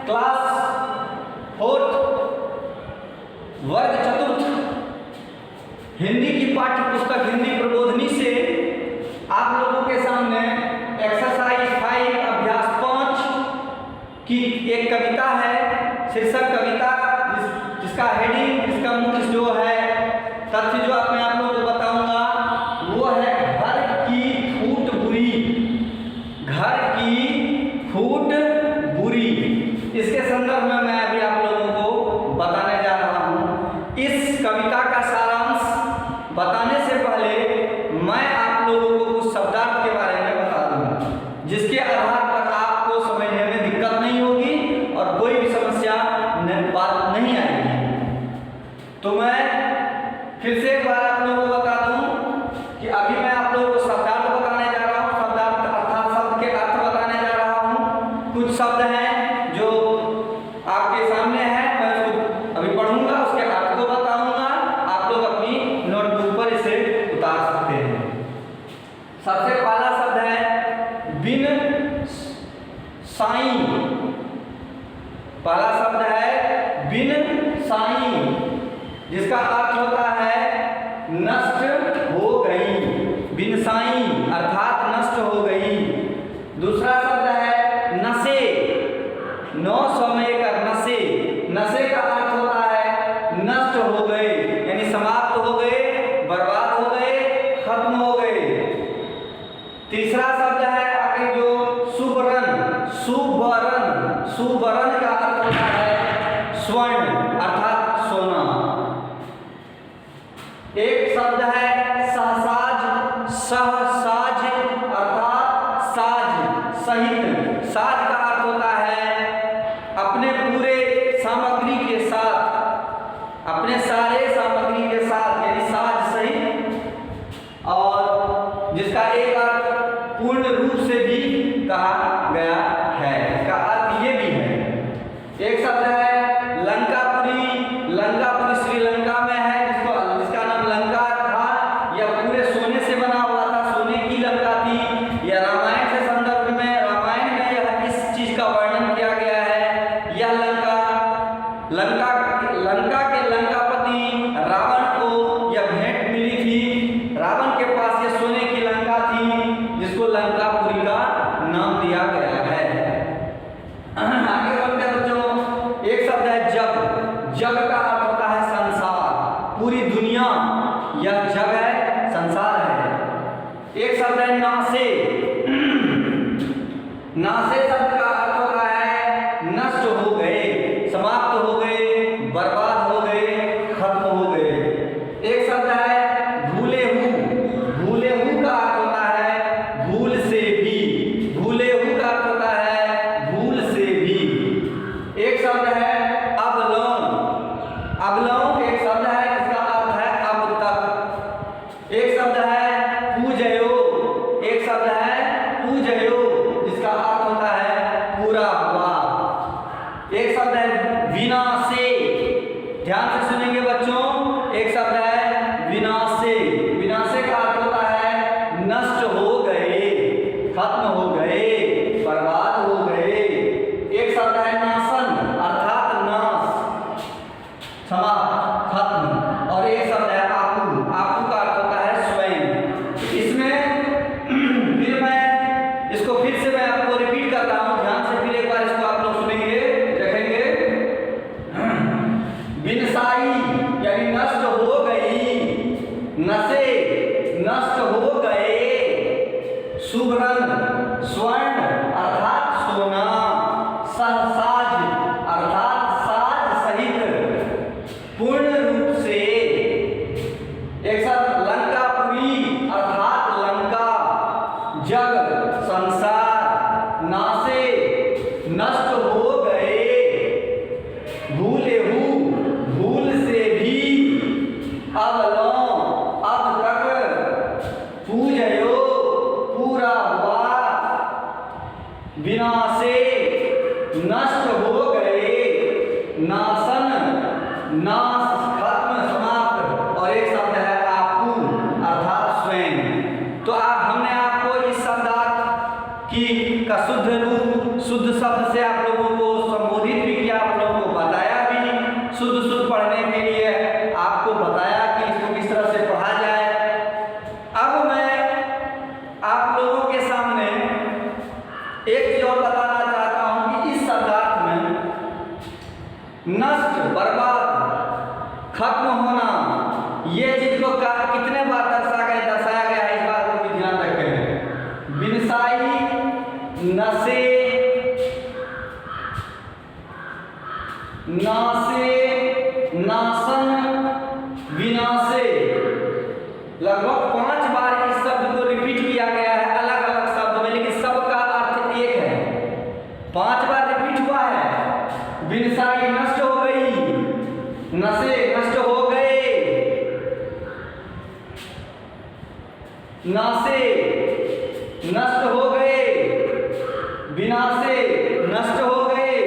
Class 4 वर्ग चतुर्थ हिंदी की पाठ्य पुस्तक हिंदी प्रबोधिनी से आप लोगों के सामने एक्सरसाइज 5 अभ्यास 5 की एक कविता है। शीर्षक कविता जिसका हेडिंग, जिसका मुख्य जो है तथ्य जो मैं आप लोगों को बताऊंगा वो है घर की फूट बुरी। घर की फूट बुरी, इसके संदर्भ में मैं अभी आप लोगों को बताने जा रहा हूं। इस कविता का सारांश बताने से पहले मैं आप लोगों को कुछ शब्दार्थ के बारे में बता दूंगा, जिसके आधार पर आपको समझने में दिक्कत नहीं होगी और कोई भी समस्या बात नहीं आएगी। तो मैं फिर से एक बार आप लोगों को बता दूं कि अभी मैं आप लोगों को शब्दार्थ बताने जा रहा हूं। शब्दार्थ अर्थात शब्द के अर्थ बताने जा रहा हूं। कुछ शब्द हैं जो आपके सामने हैं, मैं उसको अभी पढ़ूंगा, उसके अर्थ को बताऊंगा। आप लोग अपनी नोटबुक पर इसे उतार सकते हैं। सबसे पहला शब्द है बिन साई। पहला शब्द है बिन साई, जिसका अर्थ होता है नष्ट हो गई। बिन साई अर्थात नष्ट हो गई। दूसरा शब्द है नशे। नौ समय का नशे। नशे का अर्थ होता है नष्ट हो गए, यानी समाप्त हो गए, बर्बाद हो गए, खत्म हो गए। तीसरा शब्द है आगे जो सुवर्ण। सुवर्ण, सुवर्ण का अर्थ होता है स्वर्ण अर्थात सोना। एक शब्द है सहसाज। सहसाज अर्थात साज, सहित। साज का अर्थ होता है अपने पूरे सामग्री के साथ, अपने सारे सामग्री के साथ, यानी साज सहित। और जिसका एक अर्थ पूर्ण रूप से भी कहा गया है, इसका अर्थ ये भी है। एक शब्द है लंकापुरी। लंकापुरी श्रीलंका में है, जिसका नाम लंका था। यह पूरे सोने से बना हुआ था, सोने की लंका थी। यह रामायण से संदर्भ में, रामायण में यह इस चीज का वर्णन किया गया है। यह लंका के लंकापति रावण को यह भेंट मिली थी। रावण के पास यह सोने की लंका थी, जिसको लंकापुरी का नाम दिया गया है। आगे बढ़ते हैं बच्चों। एक शब्द है जग। जग का अर्थ होता है संसार, पूरी दुनिया। यह जग है, संसार है। एक शब्द है नासे। नासे शब्द का अर्थ होता है नष्ट हो गए, समाप्त हो गए, बर्बाद हो गए, खत्म हो गए। एक शब्द है भूले हूँ। भूले हूँ का अर्थ होता है भूल से भी। भूले हूँ का अर्थ होता है भूल से भी। एक शब्द है अबलौं। अबलौं एक शब्द है, इसका अर्थ है अब तक। एक शब्द है पूजयो। एक शब्द है पूजयो, जिसका अर्थ होता है पूरा हुआ। एक शब्द है विनाशे। ध्यान से सुनेंगे बच्चों। एक शब्द है विनाशे। विनाशे का अर्थ होता है नष्ट हो गए, खत्म हो गए, बर्बाद हो गए। एक शब्द है नाशन अर्थात नाश, समाप्त, खत्म। और एक शब्द है आपू। आपू का अर्थ होता है स्वयं। इसमें फिर मैं इसको फिर से मैं आपको रिपीट करता हूं, ध्यान से फिर एक बार इसको आप लोग सुनेंगे, देखेंगे। बिनसाई यानी नष्ट हो गई। नशे नष्ट हो गए। सुवर्ण स्वर्ण अर्थात सोना। सहसाज अर्थात साज सहित, पूर्ण रूप से। एक शब्द लंकापुरी अर्थात लंका। जग संसार। नासे नष्ट हो गए। भूले हूँ भूल से भी। अबलौं अब तक। पूजयो पूरा हुआ। विनाशे नष्ट हो गए। नाशन नाश, खत्म, समाप्त। और एक शब्द है आपू अर्थात स्वयं। तो हमने आपको इस शब्दार्थ की का शुद्ध रूप, शुद्ध शब्द से आप लोगों को संबोधित नष्ट, बर्बाद, खत्म होना, ये चीज को कितने बार दर्शाया गया है, इस बात को भी ध्यान रखें। विनसाई, नशे, नासे, नासन, विनाशे, लगभग 5 बार इस शब्द को रिपीट किया गया है अलग अलग शब्द में, लेकिन सबका अर्थ एक है। 5 बार रिपीट हुआ है। विनसाई नष्ट हो गई, नशे नष्ट हो गए, नासे नष्ट हो गए, विनाशे नष्ट हो गए,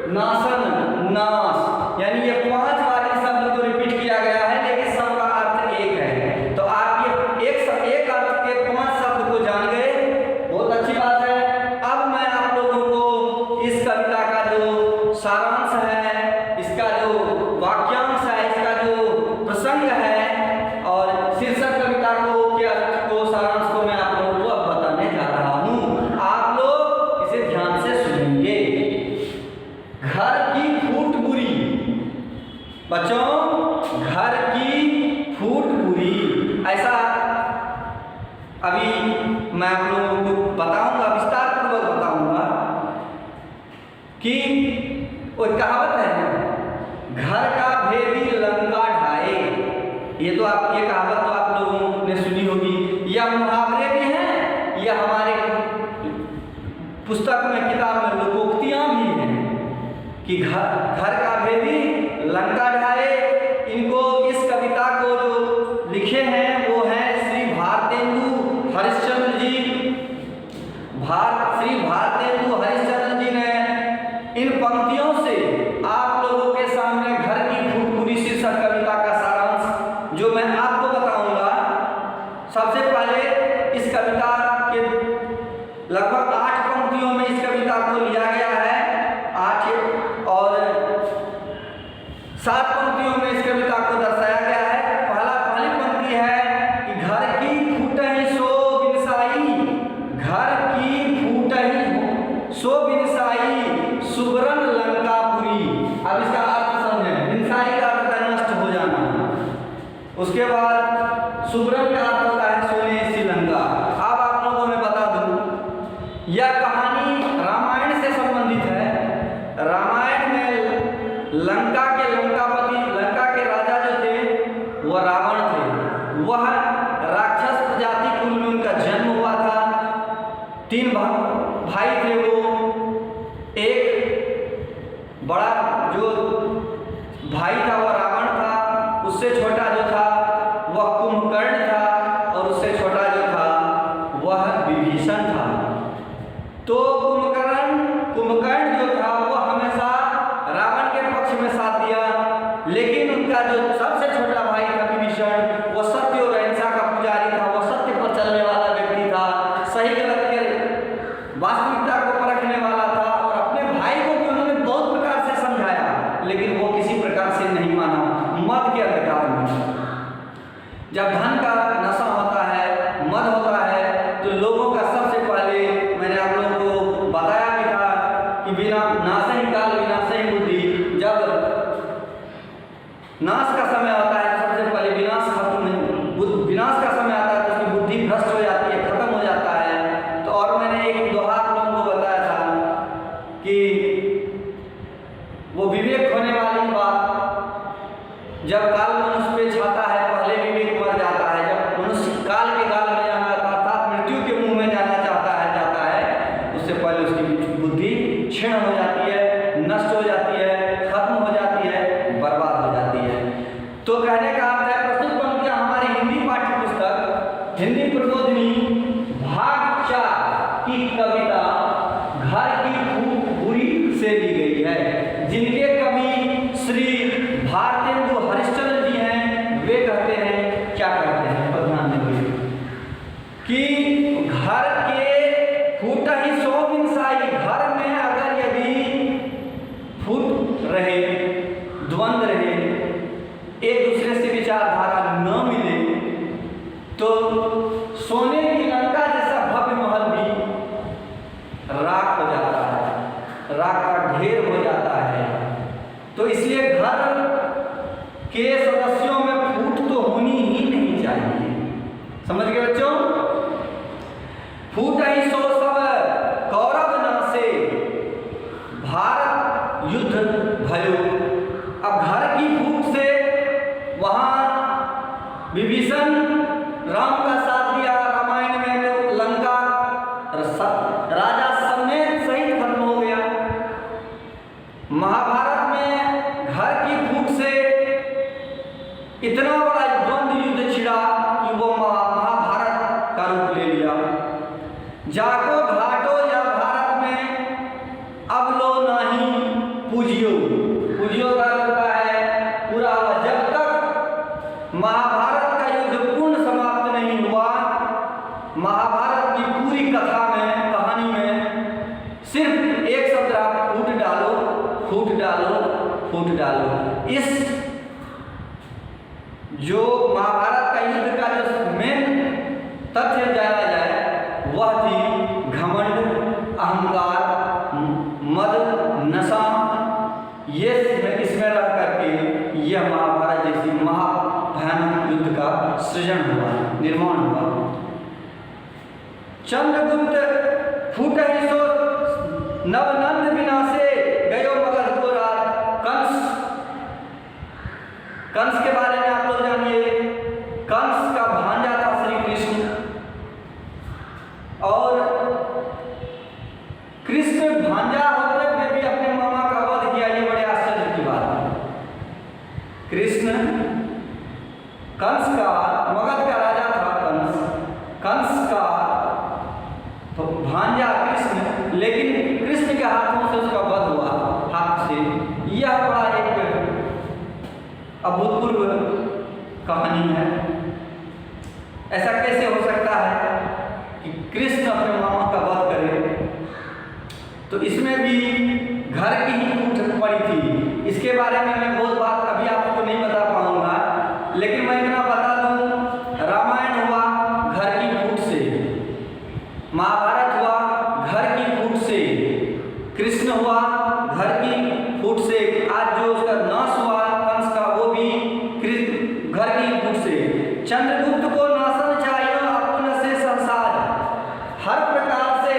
नासन नाश। यानी ये 5 बार इस शब्द को रिपीट किया गया है, लेकिन सबका अर्थ एक है। तो आप ये एक अर्थ के 5 शब्द को जान गए, बहुत अच्छी बात है। अब मैं आप लोगों को इस कविता का जो सारांश है, इसका जो वाक्यांश है, इसका जो प्रसंग है और शीर्षक कविता को सारांश को मैं आप लोगों को अब बताने जा रहा हूँ। आप लोग इसे ध्यान से सुनेंगे। घर की फूट बुरी, बच्चों, घर की फूट बुरी, ऐसा अभी मैं आप लोगों को बताऊंगा, विस्तार पूर्वक बताऊंगा कि वो कहावत है, घर का भेदी लंका ढाए। ये कहावत तो आप लोगों ने सुनी होगी। यह मुहावरे भी हैं, यह हमारे पुस्तक में, किताब में लोकोक्तियां भी हैं कि घर का भेदी लंका ढाए। इनको, इस कविता को जो लिखे हैं वो हैं श्री भारतेंदु हरिश्चंद्र जी। श्री भारतेंदु हरिश्चंद्र जी ने इन पंक्तियों से आप लोगों के सामने घर की फूट बुरी शीर्षक कविता का सारांश जो मैं आपको बताऊंगा। सबसे पहले इस कविता के लगभग 8 पंक्तियों में इस कविता को लिया गया है, 8 और 7 पंक्तियों में इस कविता को दर्शाया गया है। पहली पंक्ति है कि घर की फूटहि सो बिनसाई, घर की फूटहि सो बिनसाई, सुबरन लंकापुरी। अब इसका अर्थ समझें। बिनसाई का अर्थ है नष्ट हो जाना, उसके बाद सुबरन का अर्थ होता है सोने सी लंका। अब आप लोगों को मैं बता दूं, यह कहानी रामायण से संबंधित है। रामायण में लंका के राजा जो थे वह रावण थे। वह राक्षस प्रजाति कुल में उनका जन्म हुआ था। 3 भाई थे वो। एक बड़ा जो भाई था वह रावण था, उससे छोटा जो था वह कुंभकर्ण था, और उससे छोटा जो था वह विभीषण था। तो कुंभकर्ण जो था वह हमेशा रावण के पक्ष में साथ दिया, लेकिन उनका जो सबसे छोटा भाई था विभीषण, वह सत्य और अहिंसा का पुजारी था। वह सत्य पर चलने वाला व्यक्ति था, सही गलत के वास्तविकता को परखने वाला था, और अपने भाई को भी उन्होंने बहुत प्रकार से समझाया, लेकिन वो किसी प्रकार से नहीं माना। मद के अंधकार में जब धन का नशा होता है, मद होता है, तो लोगों का सबसे पहले मैंने आप लोगों को बताया भी था कि बिना नाशे ही काल विनाशे ही बुद्धि। जब नाश का समय होता है तो सबसे पहले विनाश का समय आता है तो उसकी बुद्धि भ्रष्ट हो जाती है, खत्म हो जाता है। तो और मैंने एक दोहा आप लोगों को बताया था कि वो विवेक होने वाली बात, जब काल मनुष्य पे छाता है पहले विवेक मर जाता है। जब मनुष्य काल के काल में जाना अर्थात मृत्यु के मुंह में जाना जाता है, उससे पहले उसकी बुद्धि क्षीण हो जाती है, नष्ट हो जाती है, खत्म हो जाती है, बर्बाद हो जाती है। तो कहने का अर्थ है, प्रस्तुत पंक्तियां हमारी हिंदी पाठ्य पुस्तक हिंदी प्रबोधिनी भाग 4 की कविता घर की फूट बुरी से ली गई है, जिनके कवि श्री भारतेंदु हरिश्चंद्र जी हैं। वे कहते हैं, क्या कहते हैं, पर ध्यान देंगे कि घर के फूट ही सो बिनसाई, घर में अगर यदि फूट रहे, द्वंद्व रहे, एक दूसरे से विचारधारा न मिले, तो सोने की लंका जैसा भव्य महल भी राख हो जाता है, राख का ढेर हो जाता है। तो इसलिए घर के सदस्यों में फूट तो होनी ही नहीं चाहिए। समझ गए बच्चों? फूट ही सो सब कौरव नासे, भारत युद्ध भयो। अब घर की फूट से वहां विभीषण राम का साथ दिया। रामायण में तो लंका राजा समेत सहित खत्म हो गया। महाभारत में घर की फूट से इतना बड़ा द्वंद्व युद्ध छिड़ा कि वो महाभारत का रूप ले लिया। जाको घाटो या भारत में अब लो नहीं पूजियो। पूजियो का होता है पूरा हुआ। जब तक महाभारत का युद्ध पूर्ण समाप्त नहीं हुआ, महाभारत की पूरी कथा में, कहानी में सिर्फ एक शब्द आप फूट डालो, फूट डालो, फूट डालो। इस जो महाभारत का युद्ध का जो मेन तथ्य जाना जाए वह थी घमंड, अहंकार, मद, नशा। ये इसमें रह करके यह महाभारत जैसी महाभयानक युद्ध का सृजन हुआ, निर्माण हुआ। चंद्रगुप्त फूट ही सो नवनंद विनाशे गयो मगध को रात। कंस के बारे में आप लोग जानिए। कंस का भांजा था श्री कृष्ण, और कृष्ण भांजा होते हुए भी अपने मामा का वध किया। ये बड़े आश्चर्य की बात है। कृष्ण कंस का, मगध का राजा था कंस, कंस का भांजा कृष्ण, लेकिन कृष्ण के हाथों से उसका वध हुआ, हाथ से। यह बड़ा एक अभूतपूर्व कहानी है। ऐसा कैसे हो सकता है कि कृष्ण अपने मामा का वध करे? तो इसमें भी घर की ही फूट पड़ी थी। इसके बारे में मैं बहुत बात अभी आपको नहीं बता पाऊंगा, लेकिन मैं इतना बता दूं, रामायण हुआ घर की फूट से, महाभारत हुआ घर की फूट से, कृष्ण हुआ घर की फूट से। आज जो उसका नाश हुआ कंस का, वो भी घर की फूट से। चंद्रगुप्त को नाशन चाहिए अपुन से संसार। हर प्रकार से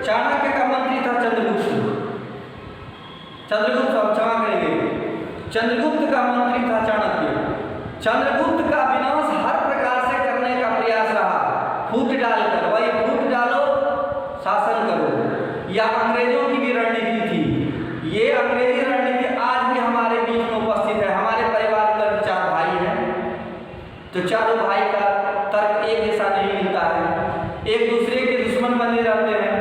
चाणक्य का मंत्री था चंद्रगुप्त। चंद्रगुप्त आप क्षमा करेंगे, चंद्रगुप्त का मंत्री था चाणक्य। चंद्रगुप्त का विनाश हर प्रकार से करने का प्रयास रहा, फूट डालकर। वही फूट डालो, शासन करो। या अंग्रेजों की भी रणनीति थी। ये अंग्रेजी रणनीति आज भी हमारे बीच में उपस्थित है। हमारे परिवार में 4 भाई हैं, तो चारों भाई का तर्क एक जैसा नहीं मिलता है, एक दूसरे के दुश्मन बने रहते हैं।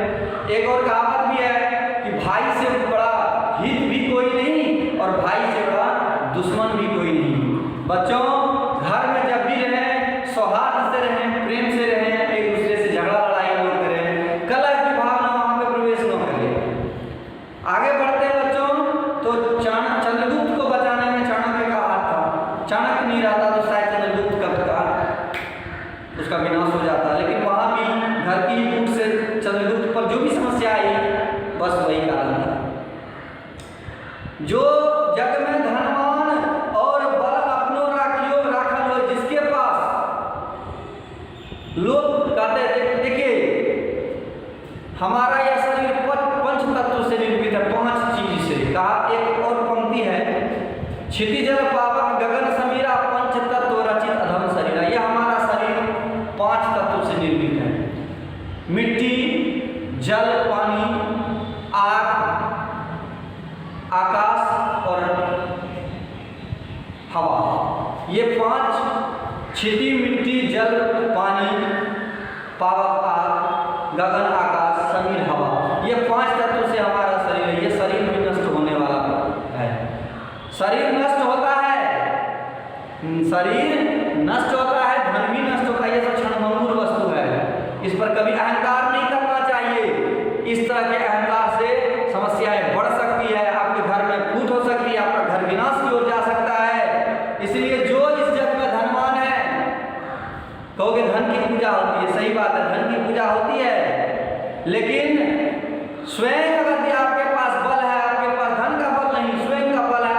एक और कहावत भी है कि भाई से बड़ा हित भी कोई नहीं और भाई से बड़ा दुश्मन भी कोई नहीं। बच्चों, घर में जब भी रहें सौहार्द से रहें, प्रेम से रहें, एक दूसरे से झगड़ा लड़ाई न करें, कलह की भावना वहां पे प्रवेश न करें। आगे बढ़ते हैं बच्चों, तो चंद्रगुप्त को बचाने में चाणक्य का हाथ था। चाणक्य नहीं रहता तो शायद चंद्रगुप्त का उसका विनाश हो जाता। लेकिन वहां भी घर की फूट से चंद्रगुप्त पर जो भी समस्या आई, बस वही कारण था। जो जग में धनवान और बल अपनो राखियो राखल हो, जिसके पास लोग कहते हैं, देखिए हमारा यह शरीर पंच तत्व से निर्मित है, 5 चीज से। कहा एक और पंक्ति है, क्षितिजल पावक गगन समीरा पंच तत्व रचित अधम शरीर। यह हमारा शरीर 5 तत्व से निर्मित है। मिट्टी, जल, पानी, आग, आकाश और हवा। ये 5, क्षिति, मिट्टी, जल, पानी, पावक, आग, गगन, आकाश, समीर, हवा, ये 5 तत्व से हमारा शरीर है। ये शरीर भी नष्ट होने वाला है। शरीर नष्ट होता है, शरीर नष्ट होता है, धन भी नष्ट होता है। ये सब क्षणभंगुर वस्तु है, इस पर कभी अहंकार नहीं करना चाहिए। इस तरह के अहंकार से समस्याएं बढ़ सकती है, आपके घर में फूट हो सकती है, आपका घर विनाश की ओर जा सकता है। इसलिए जो इस जग में धनवान है, कहोगे धन की पूजा होती है, सही बात है, धन की पूजा होती है, लेकिन स्वयं अगर आपके पास बल है, आपके पास धन का बल नहीं, स्वयं का बल है,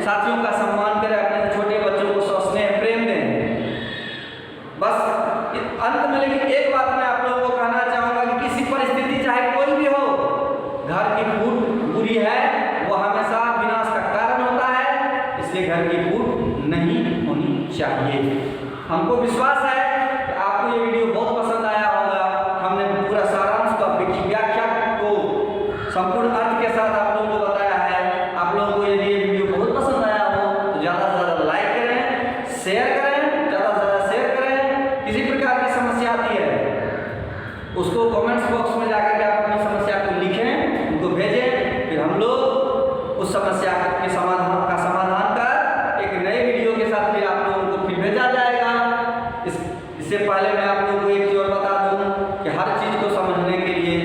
साथियों का सम्मान करें, अपने छोटे बच्चों को स्नेह प्रेम दें। बस अंत में लेकिन एक बात मैं आप लोगों को कहना चाहूँगा कि किसी परिस्थिति चाहे कोई भी हो, घर की फूट बुरी है वो हमेशा विनाश का कारण होता है, इसलिए घर की फूट नहीं होनी चाहिए। हमको विश्वास है कि आपको ये वीडियो बहुत पसंद आया होगा। हमने पूरा सारांश का व्याख्या को संपूर्ण अर्थ के साथ आप लोगों को बताया है। आप लोगों को यदि ये वीडियो बहुत पसंद आया हो तो ज़्यादा से ज़्यादा लाइक करें, शेयर करें, ज़्यादा से ज़्यादा शेयर करें। किसी प्रकार की समस्या आती है उसको कमेंट्स बॉक्स में जाकर के आप अपनी समस्या को लिखें, उनको भेजें, फिर हम लोग उस समस्या के समाधान कर एक नए वीडियो के साथ फिर आप लोगों को फिर भेजा जाएगा। इससे पहले मैं आप लोगों को एक चीज और बता दूं कि हर चीज को समझने के लिए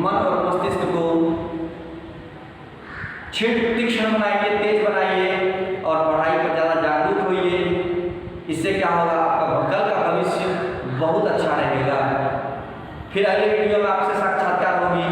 मन और मस्तिष्क को तीक्ष्ण बनाइए, तेज बनाइए और पढ़ाई पर ज़्यादा जागरूक होइए। इससे क्या होगा, आपका कल का भविष्य बहुत अच्छा रहेगा। फिर अगले वीडियो में आपसे साक्षात्कार होगी।